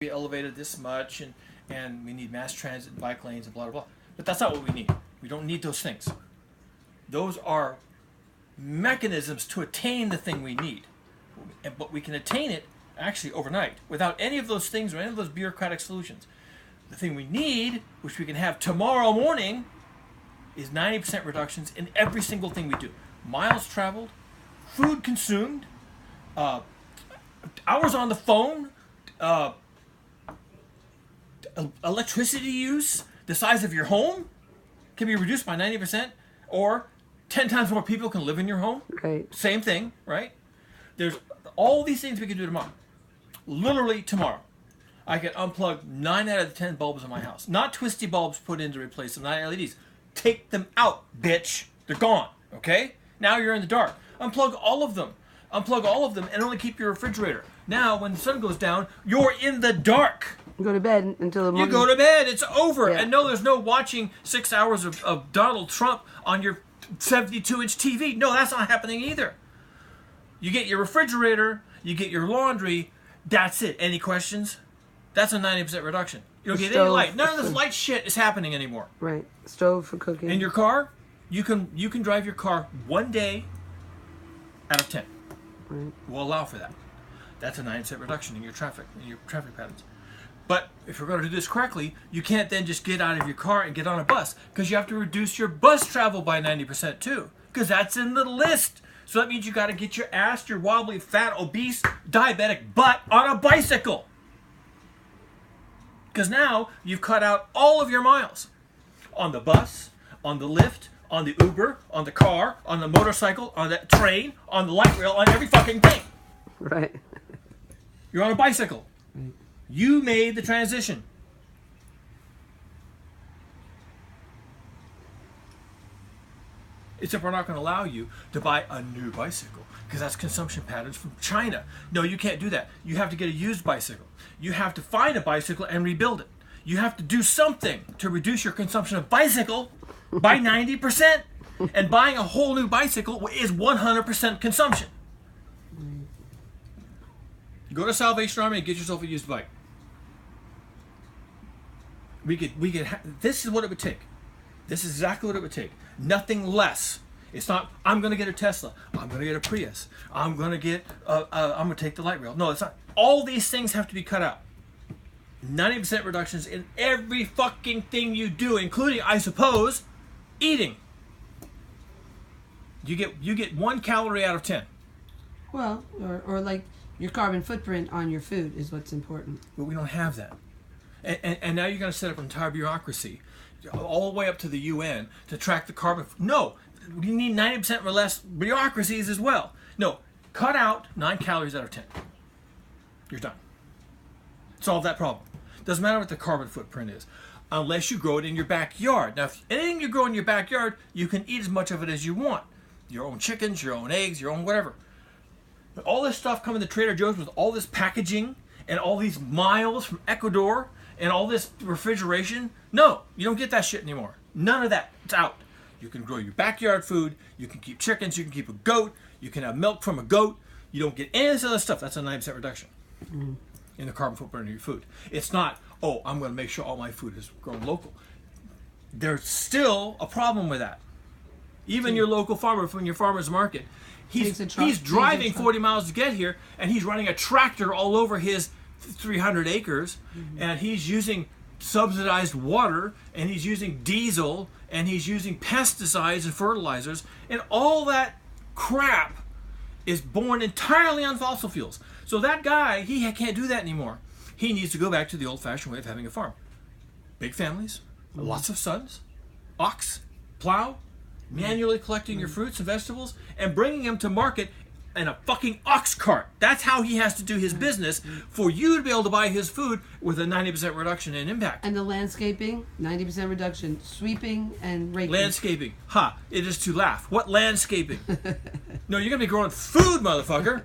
be elevated this much, and we need mass transit and bike lanes and blah, blah, blah. But that's not what we need. We don't need those things. Those are mechanisms to attain the thing we need. But we can attain it actually overnight without any of those things or any of those bureaucratic solutions. The thing we need, which we can have tomorrow morning, is 90% reductions in every single thing we do. Miles traveled, food consumed, hours on the phone, electricity use, the size of your home can be reduced by 90%, or 10 times more people can live in your home. Right. Same thing, right? There's all these things we can do tomorrow. Literally tomorrow. I can unplug 9 out of the 10 bulbs in my house. Not twisty bulbs put in to replace them, not LEDs. Take them out, bitch. They're gone, okay? Now you're in the dark. Unplug all of them. Unplug all of them and only keep your refrigerator. Now, when the sun goes down, you're in the dark. You go to bed until the morning. You go to bed. It's over. Yeah. And no, there's no watching 6 hours of Donald Trump on your 72-inch TV. No, that's not happening either. You get your refrigerator, you get your laundry, that's it. Any questions? That's a 90% reduction. You don't get any light. None of this light shit is happening anymore. Right. Stove for cooking. In your car, you can drive your car 1 day out of 10. Right. We'll allow for that. That's a 90% reduction in your traffic patterns. But if we're going to do this correctly, you can't then just get out of your car and get on a bus, because you have to reduce your bus travel by 90% too, because that's in the list. So that means you got to get your ass, your wobbly, fat, obese, diabetic butt on a bicycle. Because now you've cut out all of your miles on the bus, on the Lyft, on the Uber, on the car, on the motorcycle, on the train, on the light rail, on every fucking thing. Right. You're on a bicycle. You made the transition. Except we're not going to allow you to buy a new bicycle, because that's consumption patterns from China. No, you can't do that. You have to get a used bicycle. You have to find a bicycle and rebuild it. You have to do something to reduce your consumption of bicycle by 90%. And buying a whole new bicycle is 100% consumption. Go to Salvation Army and get yourself a used bike. This is what it would take. This is exactly what it would take. Nothing less. It's not, I'm going to get a Tesla. I'm going to get a Prius. I'm going to take the light rail. No, it's not. All these things have to be cut out. 90% reductions in every fucking thing you do, including, I suppose, eating. You get 1 calorie out of 10. Well, or like your carbon footprint on your food is what's important. But we don't have that. And now you're going to set up an entire bureaucracy all the way up to the UN to track the carbon. No, we need 90% or less bureaucracies as well. No, cut out 9 calories out of 10. You're done. Solve that problem. Doesn't matter what the carbon footprint is, unless you grow it in your backyard. Now, if anything you grow in your backyard, you can eat as much of it as you want. Your own chickens, your own eggs, your own whatever. But all this stuff coming to Trader Joe's with all this packaging and all these miles from Ecuador and all this refrigeration, no, you don't get that shit anymore. None of that. It's out. You can grow your backyard food. You can keep chickens. You can keep a goat. You can have milk from a goat. You don't get any of this other stuff. That's a 90% reduction in the carbon footprint of your food. It's not, oh, I'm going to make sure all my food is grown local. There's still a problem with that. Even your local farmer from your farmer's market, he's driving 40 miles to get here, and he's running a tractor all over his 300 acres, and he's using subsidized water, and he's using diesel, and he's using pesticides and fertilizers, and all that crap is born entirely on fossil fuels. So that guy, he can't do that anymore. He needs to go back to the old-fashioned way of having a farm. Big families, lots of sons, ox, plow, manually collecting your fruits and vegetables and bringing them to market in a fucking ox cart. That's how he has to do his business for you to be able to buy his food with a 90% reduction in impact. And the landscaping, 90% reduction, sweeping and raking. Landscaping. It is to laugh. What landscaping? No, you're going to be growing food, motherfucker.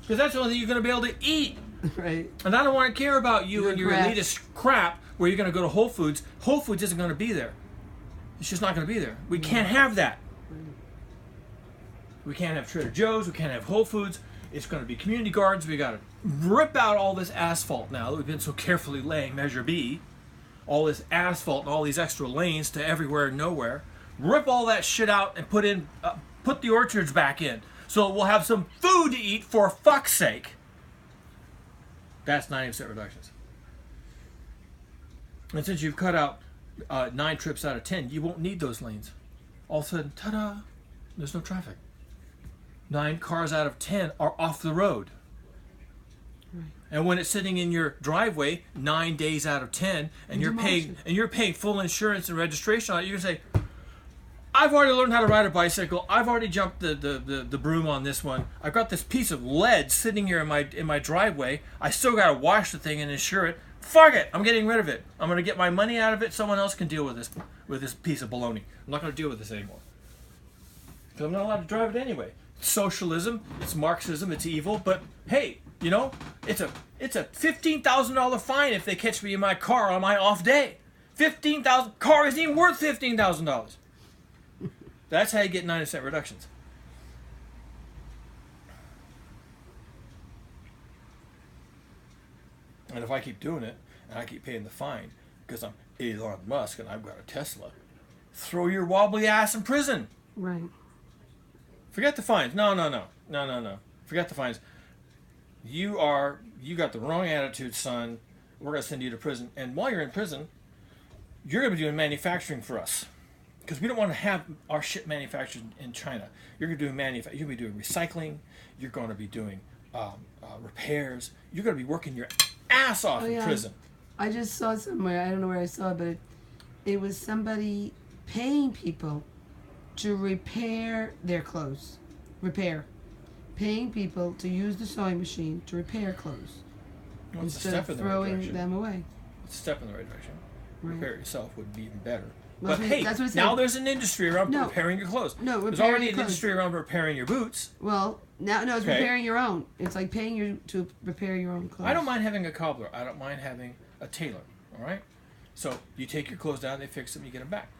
Because that's the only thing you're going to be able to eat. Right. And I don't want to care about you and your elitist crap where you're going to go to Whole Foods. Whole Foods isn't going to be there. It's just not going to be there. We can't have that. We can't have Trader Joe's. We can't have Whole Foods. It's going to be community gardens. We got to rip out all this asphalt now that we've been so carefully laying, Measure B, all this asphalt and all these extra lanes to everywhere and nowhere. Rip all that shit out and put the orchards back in, so we'll have some food to eat for fuck's sake. That's 90% reductions. And since you've cut out 9 trips out of 10, you won't need those lanes. All of a sudden, ta-da, there's no traffic. 9 cars out of 10 are off the road. Right. And when it's sitting in your driveway 9 days out of 10, and you're paying full insurance and registration on it, you can say, I've already learned how to ride a bicycle. I've already jumped the broom on this one. I've got this piece of lead sitting here in my driveway. I still got to wash the thing and insure it. Fuck it. I'm getting rid of it. I'm going to get my money out of it. Someone else can deal with this piece of baloney. I'm not going to deal with this anymore. Because I'm not allowed to drive it anyway. It's socialism. It's Marxism. It's evil. But hey, you know, it's a $15,000 fine if they catch me in my car on my off day. $15,000. Car isn't even worth $15,000. That's how you get 90% reductions. And if I keep doing it, and I keep paying the fine, because I'm Elon Musk and I've got a Tesla, throw your wobbly ass in prison. Right. Forget the fines. No. Forget the fines. You got the wrong attitude, son. We're going to send you to prison. And while you're in prison, you're going to be doing manufacturing for us. Because we don't want to have our shit manufactured in China. You're going to be doing recycling. You're going to be doing repairs. You're going to be working your ass off in prison. I just saw somewhere, I don't know where I saw it, but it was somebody paying people to repair their clothes. Paying people to use the sewing machine to repair clothes. Well, instead of throwing them away. It's a step in the right direction. Right. Repair it yourself would be even better. Well, But hey, now there's an industry around repairing your clothes. No, there's repairing already your an clothes. industry around repairing your boots. Well, now it's repairing your own. It's like paying you to repair your own clothes. I don't mind having a cobbler. I don't mind having a tailor. All right. So you take your clothes down, they fix them, you get them back.